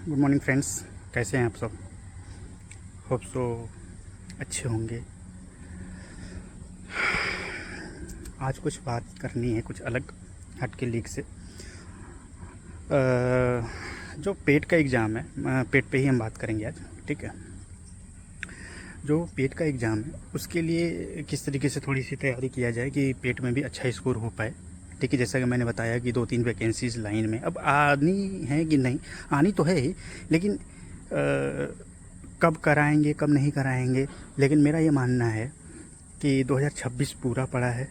Good morning friends, कैसे हैं आप सब। होप सो अच्छे होंगे। आज कुछ बात करनी है, कुछ अलग हट के लीक से। जो पेट का एग्ज़ाम है, पेट पे ही हम बात करेंगे आज, ठीक है। जो पेट का एग्ज़ाम है उसके लिए किस तरीके से थोड़ी सी तैयारी किया जाए कि पेट में भी अच्छा स्कोर हो पाए, ठीक है। जैसा कि मैंने बताया कि 2-3 वैकेंसीज़ लाइन में अब आनी है कि नहीं, आनी तो है ही, लेकिन कब कराएंगे कब नहीं कराएंगे। लेकिन मेरा ये मानना है कि 2026 पूरा पड़ा है,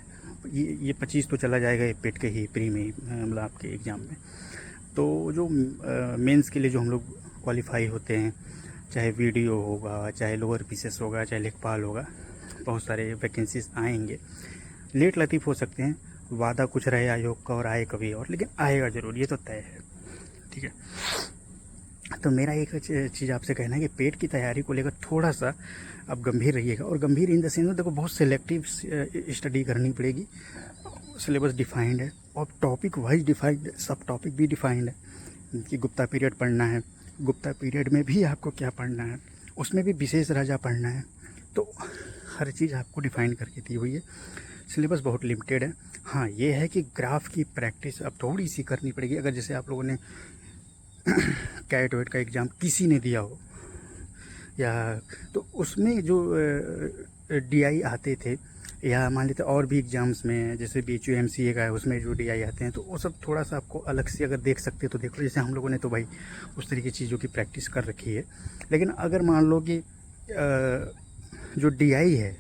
ये 25 तो चला जाएगा ये पेट के ही प्री में ही, मतलब आपके एग्ज़ाम में। तो जो मेंस के लिए जो हम लोग क्वालिफाई होते हैं, चाहे वीडियो होगा, चाहे लोअर पीसेस होगा, चाहे लेखपाल होगा, बहुत सारे वैकेंसीज आएंगे। लेट लतीफ़ हो सकते हैं, वादा कुछ रहे आयोग का और आए कभी और, लेकिन आएगा ज़रूर, ये तो तय है, ठीक है। तो मेरा एक चीज़ आपसे कहना है कि पेट की तैयारी को लेकर थोड़ा सा आप गंभीर रहिएगा। और गंभीर इन द सेंस में देखो, बहुत सिलेक्टिव स्टडी करनी पड़ेगी। सिलेबस डिफाइंड है और टॉपिक वाइज डिफाइंड, सब टॉपिक भी डिफाइंड है कि गुप्ता पीरियड पढ़ना है, गुप्ता पीरियड में भी आपको क्या पढ़ना है, उसमें भी विशेष राजा पढ़ना है। तो हर चीज़ आपको डिफाइन करके दी हुई है। सिलेबस बहुत लिमिटेड है। हाँ, ये है कि ग्राफ की प्रैक्टिस अब थोड़ी सी करनी पड़ेगी। अगर जैसे आप लोगों ने कैट वेट का एग्ज़ाम किसी ने दिया हो, या तो उसमें जो डीआई आते थे, या मान लेते और भी एग्ज़ाम्स में जैसे BHUMCA का है, उसमें जो डीआई आते हैं, तो वो सब थोड़ा सा आपको अलग से अगर देख सकते तो देखो। जैसे हम लोगों ने तो भाई उस तरीके की चीज़ों की प्रैक्टिस कर रखी है। लेकिन अगर मान लो कि जो डीआई है,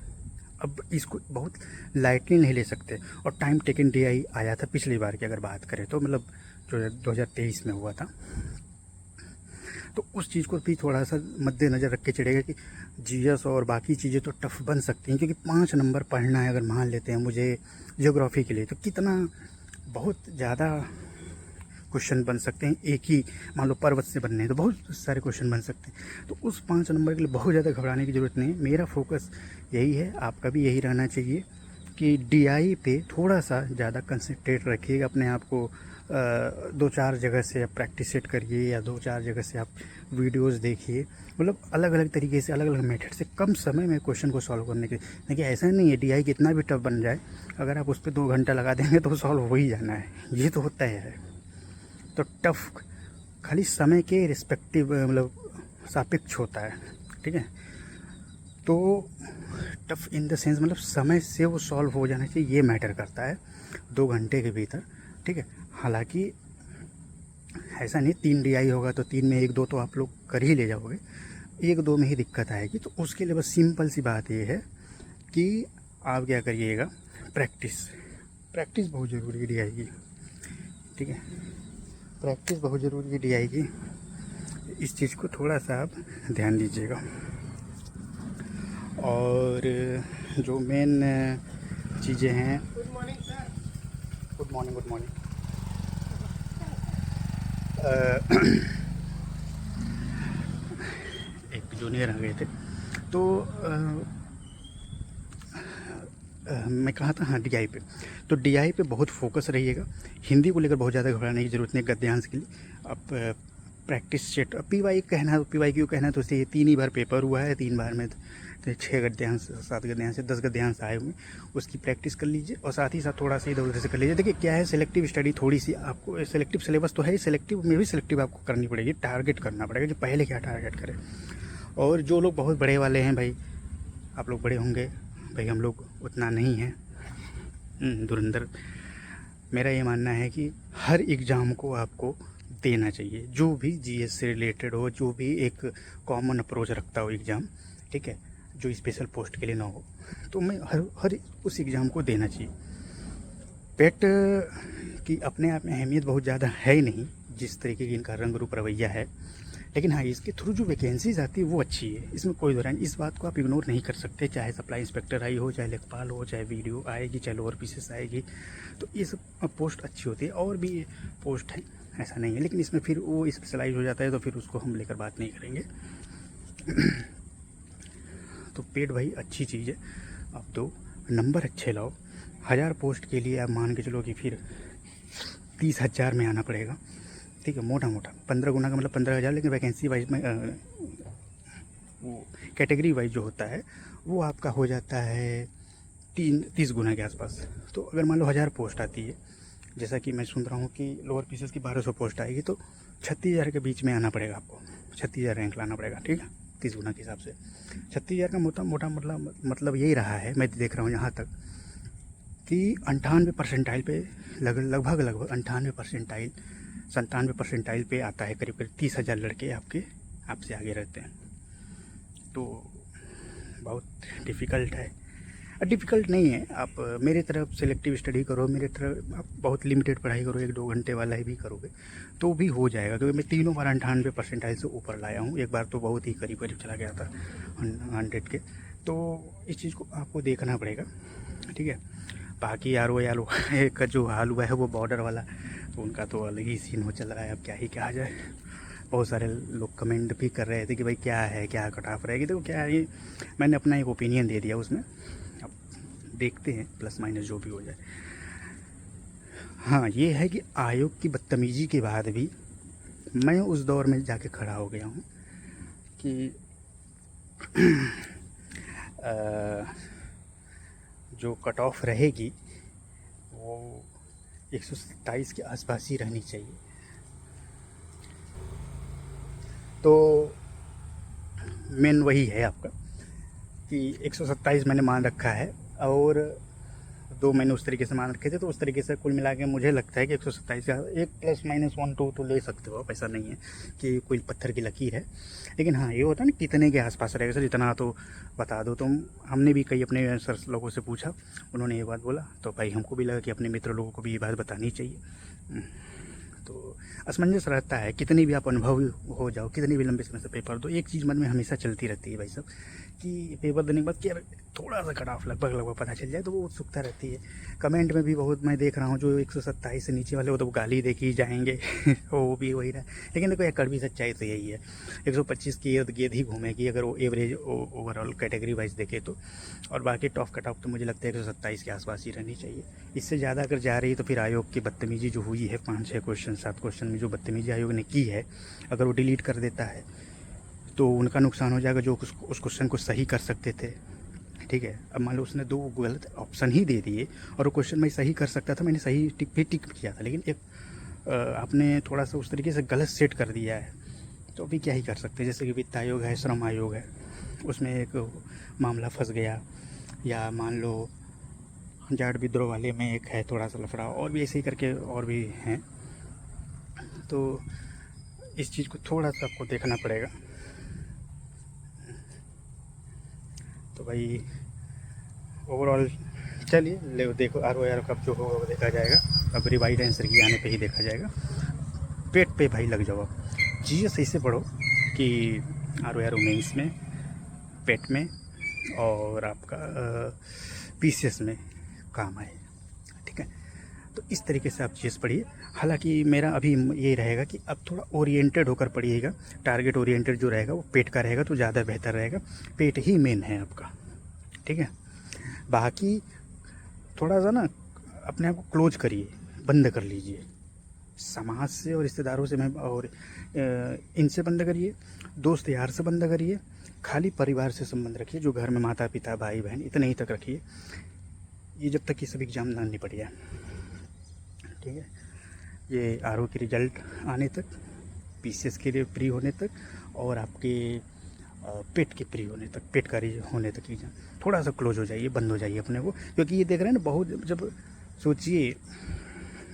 अब इसको बहुत लाइटली नहीं ले सकते। और टाइम टेकन डीआई आया था पिछली बार की अगर बात करें तो, मतलब जो 2023 में हुआ था। तो उस चीज़ को भी थोड़ा सा मद्देनज़र रख के चलेगा कि जीएस और बाकी चीज़ें तो टफ बन सकती हैं, क्योंकि 5 नंबर पढ़ना है। अगर मान लेते हैं मुझे ज्योग्राफी के लिए, तो कितना बहुत ज़्यादा क्वेश्चन बन सकते हैं। एक ही मान लो पर्वत से बनने हैं तो बहुत सारे क्वेश्चन बन सकते हैं। तो उस 5 नंबर के लिए बहुत ज़्यादा घबराने की ज़रूरत नहीं है। मेरा फोकस यही है, आपका भी यही रहना चाहिए कि डीआई पे थोड़ा सा ज़्यादा कंसंट्रेट रखिएगा। अपने आप को 2-4 जगह से आप प्रैक्टिस सेट करिए, या 2-4 जगह से आप वीडियोस देखिए। मतलब अलग अलग तरीके से, अलग अलग मेथड से कम समय में क्वेश्चन को सॉल्व करने के लिए। देखिए, ऐसा नहीं है डीआई कितना भी टफ बन जाए, अगर आप उस पर 2 घंटा लगा देंगे तो सॉल्व हो ही जाना है, ये तो होता है। तो टफ खाली समय के रिस्पेक्टिव, मतलब सापेक्ष होता है, ठीक है। तो टफ इन द सेंस मतलब समय से वो सॉल्व हो जाना चाहिए, ये मैटर करता है 2 घंटे के भीतर, ठीक है। हालांकि ऐसा नहीं 3 डीआई होगा तो 3 में 1-2 तो आप लोग कर ही ले जाओगे, 1-2 में ही दिक्कत आएगी। तो उसके लिए बस सिंपल सी बात ये है कि आप क्या करिएगा, प्रैक्टिस। प्रैक्टिस बहुत ज़रूरी है डीआई की, ठीक है। प्रैक्टिस बहुत ज़रूरी है डीआई की, इस चीज़ को थोड़ा सा आप ध्यान दीजिएगा। और जो मेन चीज़ें हैं, good morning sir, good morning, good morning. एक जूनियर आ गए थे तो मैं कहा था, हाँ डीआई पे। तो डीआई पे बहुत फोकस रहिएगा। हिंदी को लेकर बहुत ज़्यादा घबराने की ज़रूरत नहीं, गद्यांश के लिए अब प्रैक्टिस सेट। पीवाई कहना है, पीवाई क्यों कहना है, तो इससे 3 ही बार पेपर हुआ है, 3 बार में तो 6 गद्यांश, 7 गद्यांश, 10 गद्यांश आए हुए, उसकी प्रैक्टिस कर लीजिए। और साथ ही साथ थोड़ा सा इधर उधर से कर लीजिए। देखिए क्या है, सिलेक्टिव स्टडी थोड़ी सी आपको, सिलेक्टिव सिलेबस तो है, सिलेक्टिव में भी सिलेक्टिव आपको करनी पड़ेगी, टारगेट करना पड़ेगा जो पहले क्या टारगेट करें। और जो लोग बहुत बड़े वाले हैं भाई, आप लोग बड़े होंगे भाई, हम लोग उतना नहीं हैं धुरंधर। मेरा ये मानना है कि हर एग्ज़ाम को आपको देना चाहिए, जो भी जीएस से रिलेटेड हो, जो भी एक कॉमन अप्रोच रखता हो एग्ज़ाम, ठीक है, जो स्पेशल पोस्ट के लिए ना हो। तो मैं हर उस एग्ज़ाम को देना चाहिए। पेट की अपने आप में अहमियत बहुत ज़्यादा है ही नहीं, जिस तरीके की इनका रंग रूप रवैया है। लेकिन हाँ, इसके थ्रू जो वैकेंसीज आती है वो अच्छी है, इसमें कोई दो राय नहीं। इस बात को आप इग्नोर नहीं कर सकते, चाहे सप्लाई इंस्पेक्टर आई हो, चाहे लेखपाल हो, चाहे वीडियो आएगी, चाहे लोअर पीसेस आएगी, तो ये सब पोस्ट अच्छी होती है। और भी पोस्ट है, ऐसा नहीं है, लेकिन इसमें फिर वो स्पेशलाइज हो जाता है, तो फिर उसको हम लेकर बात नहीं करेंगे। तो पेट भाई अच्छी चीज़ है, आप दो, नंबर अच्छे लाओ। 1000 पोस्ट के लिए आप मान के चलो कि फिर 30,000 में आना पड़ेगा। ठीक है, मोटा मोटा 15 गुना का मतलब 15,000, लेकिन वैकेंसी वाइज में वो कैटेगरी वाइज जो होता है वो आपका हो जाता है 30 गुना के आसपास। तो अगर मान लो 1000 पोस्ट आती है, जैसा कि मैं सुन रहा हूँ कि लोअर पीसेस की 1200 पोस्ट आएगी, तो 36,000 के बीच में आना पड़ेगा आपको, 36,000 रैंक लाना पड़ेगा, ठीक है, 30 गुना के हिसाब से। 36,000 का मोटा मोटा मतलब यही रहा है, मैं देख रहा हूँ यहाँ तक कि 98 परसेंटाइल पे लगभग 98 परसेंटाइल 97 परसेंटाइल पे आता है। करीब 30,000 लड़के आपसे आगे रहते हैं। तो बहुत डिफ़िकल्ट है, डिफ़िकल्ट नहीं है। आप मेरी तरफ सेलेक्टिव स्टडी करो, मेरे तरफ आप बहुत लिमिटेड पढ़ाई करो, 1-2 घंटे वाला ही भी करोगे तो भी हो जाएगा, क्योंकि मैं तीनों बार 98 परसेंटाइल से ऊपर लाया हूँ। एक बार तो बहुत ही करीब चला गया था 100 के। तो इस चीज़ को आपको देखना पड़ेगा, ठीक है। बाकी आर ओ का जो हाल हुआ है वो बॉर्डर वाला, तो उनका तो अलग ही सीन हो चल रहा है, अब क्या ही कहा जाए। बहुत सारे लोग कमेंट भी कर रहे थे कि भाई क्या है, क्या कट ऑफ रहेगी। देखो क्या है, मैंने अपना एक ओपिनियन दे दिया उसमें, अब देखते हैं प्लस माइनस जो भी हो जाए। हाँ, ये है कि आयोग की बदतमीज़ी के बाद भी मैं उस दौर में जाके खड़ा हो गया हूँ कि जो कट ऑफ रहेगी वो 127 के आसपास ही रहनी चाहिए। तो मेन वही है आपका कि 127 मैंने मान रखा है, और 2 मैंने उस तरीके से मान रखे थे। तो उस तरीके से कुल मिला के मुझे लगता है कि 127 का एक प्लस माइनस 1-2 तो ले सकते हो, ऐसा नहीं है कि कोई पत्थर की लकीर है। लेकिन हाँ, ये होता है ना कितने के आसपास रहेगा सर, इतना तो बता दो। तो हमने भी कई अपने सर लोगों से पूछा, उन्होंने ये बात बोला, तो भाई हमको भी लगा कि अपने मित्र लोगों को भी ये बात बतानी चाहिए। तो असमंजस रहता है, कितनी भी आप अनुभवी हो जाओ, कितनी भी लंबे समय से पेपर दो, एक चीज़ मन में हमेशा चलती रहती है भाई साहब कि पेपर देने के बाद कि यार थोड़ा सा कट ऑफ लगभग पता चल जाए, तो वो उत्सुकता रहती है। कमेंट में भी बहुत मैं देख रहा हूँ जो 127 से नीचे वाले वो तो गाली देखी ही जाएंगे वो भी वही रहा। लेकिन देखो, एक कड़वी सच्चाई तो यही है, 125 की इर्द गिर्द ही घूमेगी अगर वो एवरेज ओवरऑल कैटेगरी वाइज देखे तो। और बाकी टॉप कट ऑफ तो मुझे लगता है 127 के आसपास ही रहनी चाहिए। इससे ज़्यादा अगर जा रही है तो फिर आयोग की बदतमीजी जो हुई है 5-6 क्वेश्चन 7 क्वेश्चन में जो बदतमीजी आयोग ने की है, अगर वो डिलीट कर देता है तो उनका नुकसान हो जाएगा, जो उस क्वेश्चन को सही कर सकते थे, ठीक है। अब मान लो उसने 2 गलत ऑप्शन ही दे दिए और वो क्वेश्चन मैं सही कर सकता था, मैंने सही टिक किया था, लेकिन एक आपने थोड़ा सा उस तरीके से गलत सेट कर दिया है, तो अभी क्या ही कर सकते हैं। जैसे कि वित्त आयोग है, श्रम आयोग है, उसमें एक मामला फंस गया, या मान लो जाट विद्रोह वाले में एक है थोड़ा सा लफड़ा, और भी ऐसे ही करके और भी हैं। तो इस चीज़ को थोड़ा सा आपको देखना पड़ेगा। तो भाई ओवरऑल चलिए ले देखो, ROR कब जो होगा वो देखा जाएगा। अब रिवाइड आंसर की आने पे ही देखा जाएगा। पेट पे भाई लग जाओ, चीज़ें सही से पढ़ो कि ROR मेंस में, पेट में और आपका PCS में काम आए, ठीक है। तो इस तरीके से आप चीज़ पढ़िए। हालांकि मेरा अभी ये रहेगा कि अब थोड़ा ओरिएंटेड होकर पढ़िएगा, टारगेट ओरिएंटेड जो रहेगा वो पेट का रहेगा तो ज़्यादा बेहतर रहेगा। पेट ही मेन है आपका, ठीक है। बाकी थोड़ा सा ना अपने आप को क्लोज करिए, बंद कर लीजिए, समाज से और रिश्तेदारों से और इनसे बंद करिए, दोस्त यार से बंद करिए, खाली परिवार से संबंध रखिए, जो घर में माता पिता भाई बहन इतने ही तक रखिए, ये जब तक ये सब एग्ज़ाम ना निपट जाए, ठीक है। ये RO की रिज़ल्ट आने तक, PCS के लिए प्री होने तक, और आपके पेट के प्री होने तक, पेट का होने तक एग्जाम, थोड़ा सा क्लोज हो जाइए, बंद हो जाइए अपने को। क्योंकि ये देख रहे हैं ना, बहुत जब सोचिए,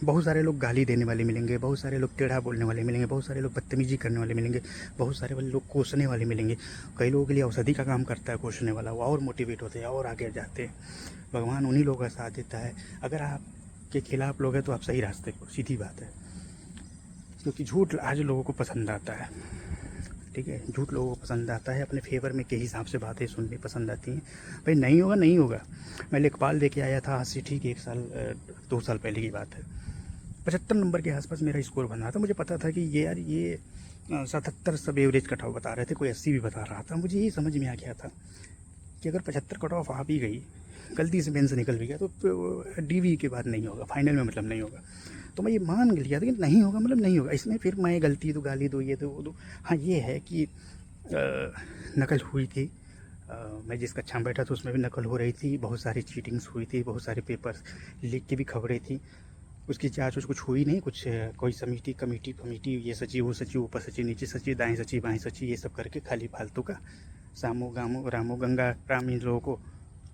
बहुत सारे लोग गाली देने वाले मिलेंगे, बहुत सारे लोग टेढ़ा बोलने वाले मिलेंगे, बहुत सारे लोग बदतमीजी करने वाले मिलेंगे, बहुत सारे वाले लोग कोसने वाले मिलेंगे। कई लोगों के लिए औषधि का काम करता है कोसने वाला, वो और मोटिवेट होते हैं और आगे जाते हैं। भगवान उन्हीं लोगों का साथ देता है। अगर आपके खिलाफ लोग हैं तो आप सही रास्ते पर, सीधी बात है। क्योंकि झूठ आज लोगों को पसंद आता है, ठीक है। झूठ लोगों को पसंद आता है, अपने फेवर में के हिसाब से बातें सुननी पसंद आती हैं। भाई नहीं होगा नहीं होगा। मैं लेखपाल दे के आया था आज से ठीक 2 साल पहले की बात है। 75 नंबर के आसपास मेरा स्कोर बना था। मुझे पता था कि ये 77 सब एवरेज कट ऑफ बता रहे थे, कोई 80 भी बता रहा था। मुझे यही समझ में आ गया था कि अगर 75 कट ऑफ आ भी गई, गलती से मेन से निकल भी गया, तो DV के बाद नहीं होगा, फाइनल में मतलब नहीं होगा। तो मैं ये मान लिया था कि नहीं होगा, मतलब नहीं होगा। इसमें फिर मैं गलती तो गाली दो, ये तो वो दो। हाँ ये है कि नकल हुई थी। मैं जिस कक्षा में बैठा था उसमें भी नकल हो रही थी, बहुत सारी चीटिंग्स हुई थी, बहुत सारे पेपर्स लीक की भी खबरें थी। उसकी जाँच कुछ हुई नहीं, कुछ कोई समिति कमेटी फमिटी, ये सचिव वो सचिव, ऊपर सचिव नीचे सचिव, दाएं सचिव बाएं सचिव, ये सब करके खाली फालतू का सामो गामो रामो गंगा राम, इन लोगों को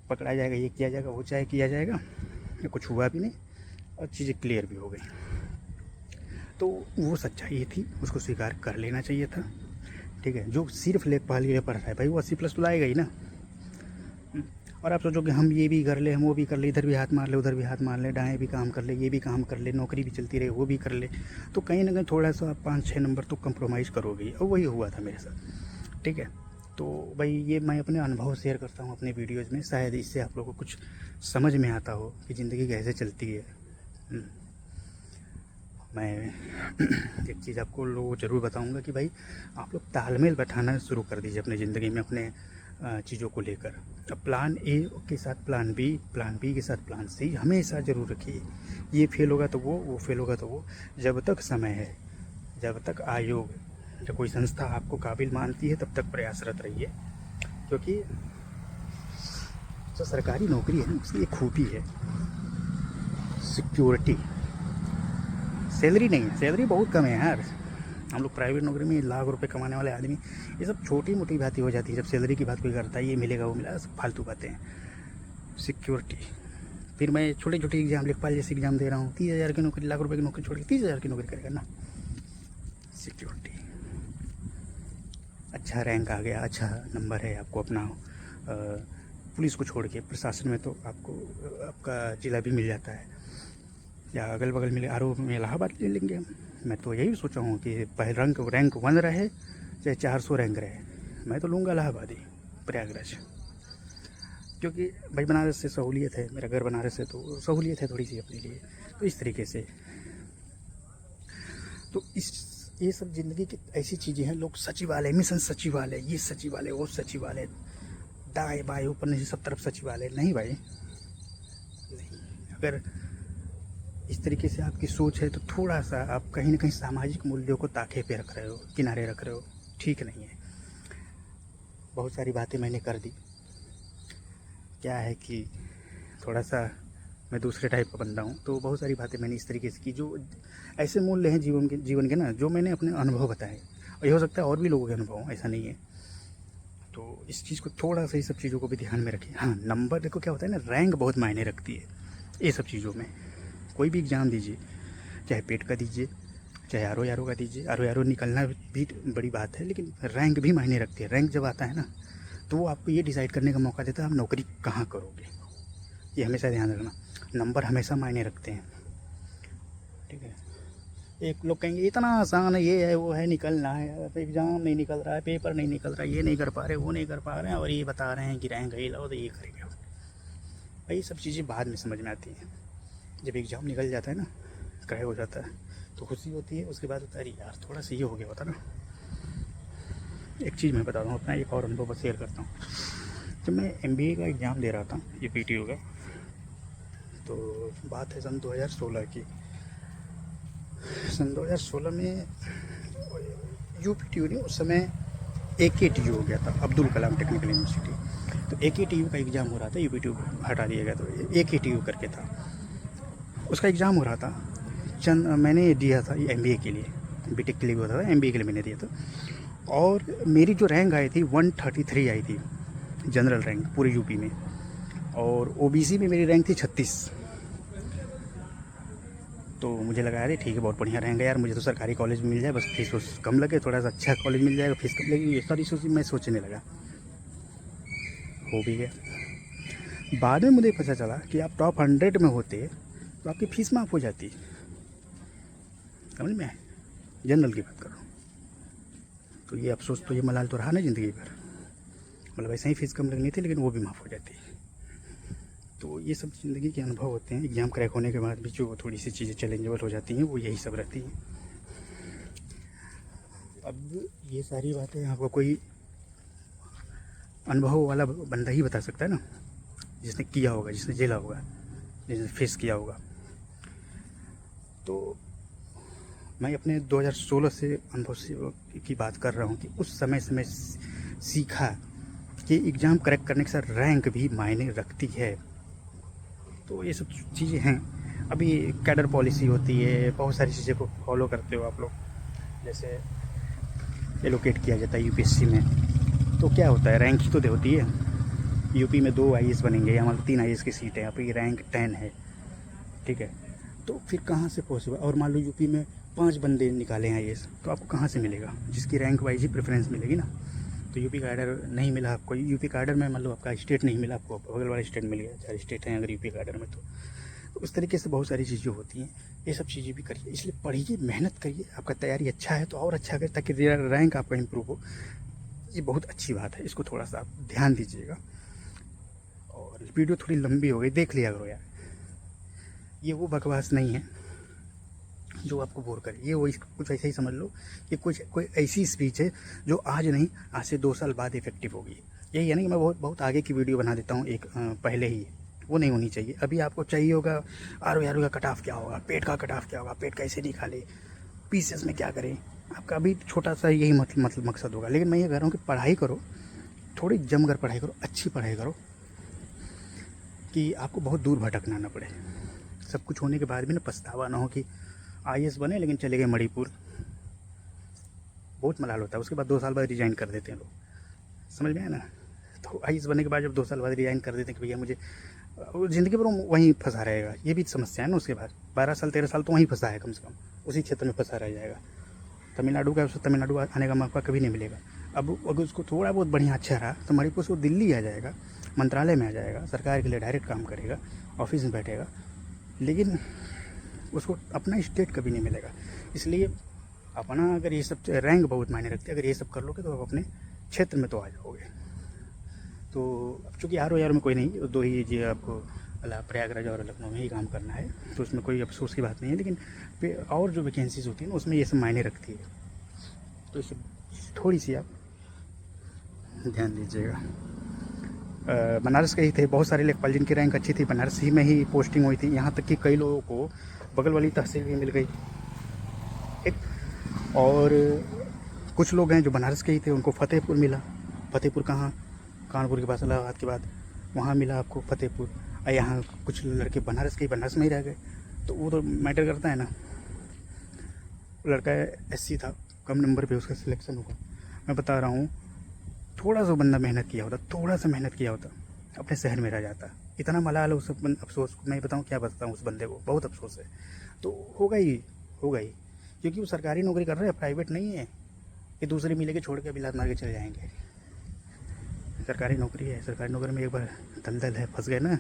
पकड़ा जाएगा, ये किया जाएगा, वो चाहे किया जाएगा। कुछ हुआ भी नहीं और चीज़ें क्लियर भी हो गई। तो वो सच्चाई थी, उसको स्वीकार कर लेना चाहिए था। ठीक है, जो सिर्फ लेखपाल के लिए पढ़ रहा है भाई वो 80+ तो लाएगा ही ना। और आप सोचो कि हम ये भी कर ले, हम वो भी कर ले, इधर भी हाथ मार ले, उधर भी हाथ मार ले, दाएँ भी काम कर ले, ये भी काम कर ले, नौकरी भी चलती रहे, वो भी कर ले, तो कहीं ना कहीं थोड़ा सा 5-6 नंबर तो कंप्रोमाइज़ करोगे ही। और वही हुआ था मेरे साथ। ठीक है, तो भाई ये मैं अपने अनुभव शेयर करता हूँ अपने वीडियोज़ में, शायद इससे आप लोगों को कुछ समझ में आता हो कि ज़िंदगी कैसे चलती है। मैं एक चीज़ आपको लोग ज़रूर बताऊंगा कि भाई आप लोग तालमेल बैठाना शुरू कर दीजिए अपनी ज़िंदगी में, अपने चीज़ों को लेकर। अब प्लान ए के साथ प्लान बी, प्लान बी के साथ प्लान सी हमेशा ज़रूर रखिए। ये फेल होगा तो वो फेल होगा तो वो। जब तक समय है, जब तक आयोग या कोई संस्था आपको काबिल मानती है, तब तक प्रयासरत रहिए। क्योंकि जो सरकारी नौकरी है ना, उसकी एक खूबी है सिक्योरिटी। सैलरी नहीं है, सैलरी बहुत कम है यार। हम लोग प्राइवेट नौकरी में लाख रुपए कमाने वाले आदमी, ये सब छोटी मोटी बातें हो जाती है जब सैलरी की बात कोई करता है, ये मिलेगा वो मिलेगा, सब फालतू बातें हैं। सिक्योरिटी। फिर मैं छोटे छोटे एग्जाम, लेखपाल जैसे एग्जाम दे रहा हूँ, 30,000 की नौकरी, लाख रुपए की नौकरी छोड़ के 30,000 की नौकरी करेगा ना। सिक्योरिटी, अच्छा रैंक आ गया, अच्छा नंबर है आपको अपना, पुलिस को छोड़ के प्रशासन में तो आपको आपका ज़िला भी मिल जाता है, या अगल बगल में आर में इलाहाबाद ले लेंगे हम। मैं तो यही सोचा हूँ कि पहले रैंक 1 रहे चाहे 400 रैंक रहे, मैं तो लूँगा इलाहाबाद ही, प्रयागराज। क्योंकि भाई बनारस से सहूलियत है, मेरा घर बनारस है तो सहूलियत है थोड़ी सी अपने लिए। तो इस तरीके से तो ये सब ज़िंदगी की ऐसी चीज़ें हैं। लोग सचिवालय, मिशन सचिवालय, ये सचिवालय, वो सचिवालय, दाएँ बाएँ ऊपर नीचे सब तरफ सचिवालय। नहीं भाई नहीं। अगर इस तरीके से आपकी सोच है तो थोड़ा सा आप कहीं ना कहीं सामाजिक मूल्यों को ताके पे रख रहे हो, किनारे रख रहे हो, ठीक नहीं है। बहुत सारी बातें मैंने कर दी। क्या है कि थोड़ा सा मैं दूसरे टाइप का बंदा हूँ, तो बहुत सारी बातें मैंने इस तरीके से की जो ऐसे मूल्य हैं जीवन के ना, जो मैंने अपने अनुभव बताए। और ये हो सकता है और भी लोगों के अनुभव हों, ऐसा नहीं है। तो इस चीज़ को थोड़ा सा, ये सब चीज़ों को भी ध्यान में रखें। हाँ, नंबर देखो क्या होता है ना, रैंक बहुत मायने रखती है ये सब चीज़ों में। कोई भी एग्ज़ाम दीजिए, चाहे पेट का दीजिए, चाहे आर का दीजिए। आर निकलना भी बड़ी बात है, लेकिन रैंक भी मायने रखती है। रैंक जब आता है ना, तो वो आपको ये डिसाइड करने का मौका देता है आप नौकरी कहाँ करोगे। ये हमेशा ध्यान रखना, नंबर हमेशा मायने रखते हैं। ठीक है, एक लोग कहेंगे इतना आसान है, ये है वो है, निकलना है, एग्ज़ाम नहीं निकल रहा है, पेपर नहीं निकल रहा है, ये नहीं कर पा रहे, वो नहीं कर पा रहे हैं, और ये बता रहे हैं कि रैंक ही लो तो ये करेंगे। भाई ये सब चीज़ें बाद में समझ में आती हैं। जब एग्ज़ाम निकल जाता है ना, क्रैक हो जाता है, तो खुशी होती है। उसके बाद होता है यार थोड़ा सा ये हो गया होता ना। एक चीज़ मैं बता दूँ, अपना एक और अनुभव शेयर करता हूँ। जब मैं MBA का एग्ज़ाम दे रहा था, ये PTO का, तो बात है सन 2016 की। सन 2016 में UPTU नहीं, उस समय AKTU हो गया था, अब्दुल कलाम टेक्निकल यूनिवर्सिटी। तो AKTU का एग्ज़ाम हो रहा था, UPTU हटा दिया गया, तो AKTU करके था, उसका एग्ज़ाम हो रहा था। मैंने दिया था ये MBA के लिए, BTech के लिए भी होता था, MBA के लिए मैंने दिया था। और मेरी जो रैंक आई थी 133 आई थी, जनरल रैंक पूरे यूपी में। और OBC में मेरी रैंक थी 36। तो मुझे लगा अरे ठीक है, बहुत बढ़िया रैंक है यार, मुझे तो सरकारी कॉलेज में मिल जाए, बस फीस उस कम लगे, थोड़ा सा अच्छा कॉलेज मिल जाएगा, फीस कम लगेगी, ये सारी सोची मैं सोचने लगा। हो भी गया। बाद में मुझे पता चला कि आप टॉप 100 में होते तो आपकी फ़ीस माफ़ हो जाती, समझ में आए, जनरल की बात करो। तो ये अफसोस तो ये मलाल तो रहा ना ज़िंदगी भर, मतलब ऐसे ही फ़ीस कम लगनी थी, लेकिन वो भी माफ़ हो जाती। तो ये सब ज़िंदगी के अनुभव होते हैं। एग्ज़ाम क्रैक होने के बाद भी जो थोड़ी सी चीज़ें चैलेंजेबल हो जाती हैं, वो यही सब रहती हैं। अब ये सारी बातें आपको कोई अनुभव वाला बंदा ही बता सकता है ना, जिसने किया होगा, जिसने झेला होगा, जिसने फेस किया होगा। तो मैं अपने 2016 से अनुभव से की बात कर रहा हूँ कि उस समय से मैं सीखा कि एग्ज़ाम क्रैक करने के साथ रैंक भी मायने रखती है। तो ये सब चीज़ें हैं। अभी कैडर पॉलिसी होती है, बहुत सारी चीज़ें को फॉलो करते हो आप लोग, जैसे एलोकेट किया जाता है यूपीएससी में। तो क्या होता है, रैंक ही तो होती है। यूपी में 2 आईएएस बनेंगे या मतलब 3 आईएएस की सीट है, यहाँ पर रैंक 10 है, ठीक है। तो फिर कहाँ से पॉसिबल, और मान लो यूपी में 5 बंदे निकाले हैं आईएएस, तो आपको कहाँ से मिलेगा? जिसकी रैंक वाइज ही प्रेफरेंस मिलेगी ना। तो यूपी का आर्डर नहीं मिला आपको, यूपी का आर्डर में मान लो आपका स्टेट नहीं मिला आपको, बगल वाला स्टेट मिल गया, 4 स्टेट हैं अगर यूपी का आर्डर में। तो उस तरीके से बहुत सारी चीज़ें होती हैं। ये सब चीज़ें भी करिए, इसलिए पढ़िए, मेहनत करिए। आपका तैयारी अच्छा है तो और अच्छा करिए, ताकि रैंक आपका इम्प्रूव हो। ये बहुत अच्छी बात है, इसको थोड़ा सा आप ध्यान दीजिएगा। और वीडियो थोड़ी लंबी हो गई, देख लिया करो यार। ये वो बकवास नहीं है जो आपको बोर करे, ये वो कुछ ऐसे ही समझ लो कि कोई ऐसी स्पीच है जो आज नहीं, आज से 2 साल बाद इफेक्टिव होगी। यही है ना कि मैं बहुत आगे की वीडियो बना देता हूँ एक पहले ही, वो नहीं होनी चाहिए। अभी आपको चाहिए होगा आर का कट ऑफ क्या होगा, पेट का कट ऑफ क्या होगा, पेट कैसे निकाले, पीसीएस में क्या करें, आपका अभी छोटा सा यही मतलब मकसद होगा। लेकिन मैं ये कह रहा हूँ कि पढ़ाई करो, थोड़ी जमकर पढ़ाई करो, अच्छी पढ़ाई करो, कि आपको बहुत दूर भटकना ना पड़े। सब कुछ होने के बाद भी ना पछतावा ना हो कि आईएएस बने लेकिन चले गए मणिपुर। बहुत मलाल होता है, उसके बाद 2 साल बाद रिज़ाइन कर देते हैं लोग, समझ में आया ना। तो आईएएस बनने के बाद जब 2 साल बाद रिज़ाइन कर देते हैं कि भैया मुझे, ज़िंदगी भर वहीं फंसा रहेगा। ये भी समस्या है ना। उसके बाद 12 साल 13 साल तो वहीं फंसा है, कम से कम उसी क्षेत्र में फंसा रह जाएगा। तमिलनाडु का, उसको तमिलनाडु आने का मौका कभी नहीं मिलेगा। अब अगर उसको थोड़ा बहुत बढ़िया अच्छा रहा तो मणिपुर से वो दिल्ली आ जाएगा, मंत्रालय में आ जाएगा, सरकार के लिए डायरेक्ट काम करेगा, ऑफिस में बैठेगा, लेकिन उसको अपना स्टेट कभी नहीं मिलेगा। इसलिए अपना, अगर ये सब रैंक बहुत मायने रखती है, अगर ये सब कर लोगे तो आप अपने क्षेत्र में तो आ जाओगे। तो अब चूँकि आर में कोई नहीं, 2 ही जी आपको प्रयागराज और लखनऊ में ही काम करना है, तो उसमें कोई अफसोस की बात नहीं है। लेकिन और जो वैकेंसीज होती है ना, उसमें ये सब मायने रखती है। तो इसे थोड़ी सी आप ध्यान दीजिएगा। बनारस के ही थे बहुत सारे लेखपाल जिनकी रैंक अच्छी थी, बनारस ही में ही पोस्टिंग हुई थी। यहाँ तक कि कई लोगों को बगल वाली तहसील भी मिल गई, ठीक। और कुछ लोग हैं जो बनारस के ही थे, उनको फतेहपुर मिला। फतेहपुर कहाँ? कानपुर के पास, इलाहाबाद के बाद, वहाँ मिला आपको फतेहपुर। और यहाँ कुछ लड़के बनारस के ही बनारस में ही रह गए। तो वो तो मैटर करता है ना। लड़का एससी था, कम नंबर पे उसका सिलेक्शन हुआ। मैं बता रहा हूँ, थोड़ा सा बंदा मेहनत किया होता, थोड़ा सा मेहनत किया होता, अपने शहर में रह जाता। इतना मलाल उस अफसोस, मैं बताऊँ क्या बताऊँ उस बंदे को, बहुत अफसोस है। तो होगा ही, क्योंकि वो सरकारी नौकरी कर रहे हैं, प्राइवेट नहीं है कि दूसरी मिले के छोड़ के अभी लात मार के चले जाएंगे। सरकारी नौकरी है, सरकारी नौकरी में एक बार दलदल है, फंस गए ना,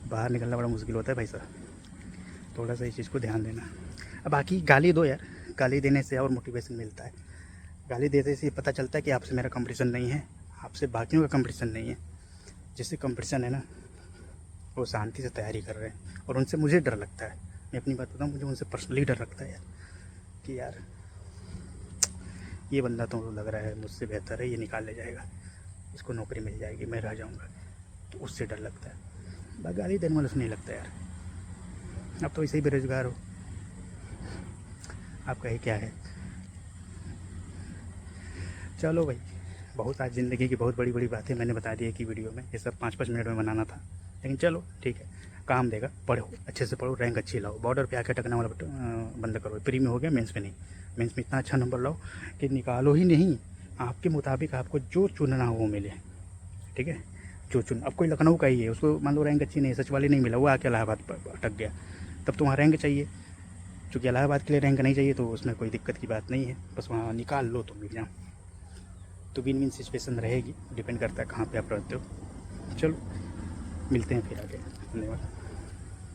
बाहर निकलना बड़ा मुश्किल होता है भाई साहब। थोड़ा सा इस चीज़ को ध्यान देना। अब बाकी गाली दो यार, गाली देने से और मोटिवेशन मिलता है। गाली देने से पता चलता है कि आपसे मेरा कंपटीशन नहीं है, आपसे बाकियों का कंपटीशन नहीं है। जिससे कंपटीशन है ना, वो शांति से तैयारी कर रहे हैं, और उनसे मुझे डर लगता है। मैं अपनी बात बताऊँ, मुझे उनसे पर्सनली डर लगता है यार, कि यार ये बंदा तो लग रहा है मुझसे बेहतर है, ये निकाल ले जाएगा, इसको नौकरी मिल जाएगी, मैं रह जाऊँगा। तो उससे डर लगता है। गाली देने वाले से नहीं लगता यार। अब तो ऐसे ही बेरोजगार हो, आपका ही क्या है। चलो भाई, बहुत आज ज़िंदगी की बहुत बड़ी बड़ी बातें मैंने बता दी है कि वीडियो में, ये सब 5-5 मिनट में बनाना था। लेकिन चलो ठीक है, काम देगा। पढ़ो, अच्छे से पढ़ो, रैंक अच्छी लाओ, बॉर्डर पे आके अटकना वाला बंद करो। प्री में हो गया, मेंस में नहीं। मेंस में इतना अच्छा नंबर लाओ कि निकालो ही नहीं, आपके मुताबिक आपको जो चुनना हो वो मिले, ठीक है। जो चुन, अब कोई लखनऊ का ही है, उसको मान लो रैंक अच्छी नहीं, सचिवालय नहीं मिला, वो आके इलाहाबाद अटक गया, तब तो वहाँ रैंक चाहिए। चूँकि इलाहाबाद के लिए रैंक नहीं चाहिए, तो उसमें कोई दिक्कत की बात नहीं है, बस वहाँ निकाल लो तो मिल जाओ। तो विन विन सिचुएशन रहेगी, डिपेंड करता है कहाँ पे आप रहते हो। चलो मिलते हैं फिर आगे, धन्यवाद।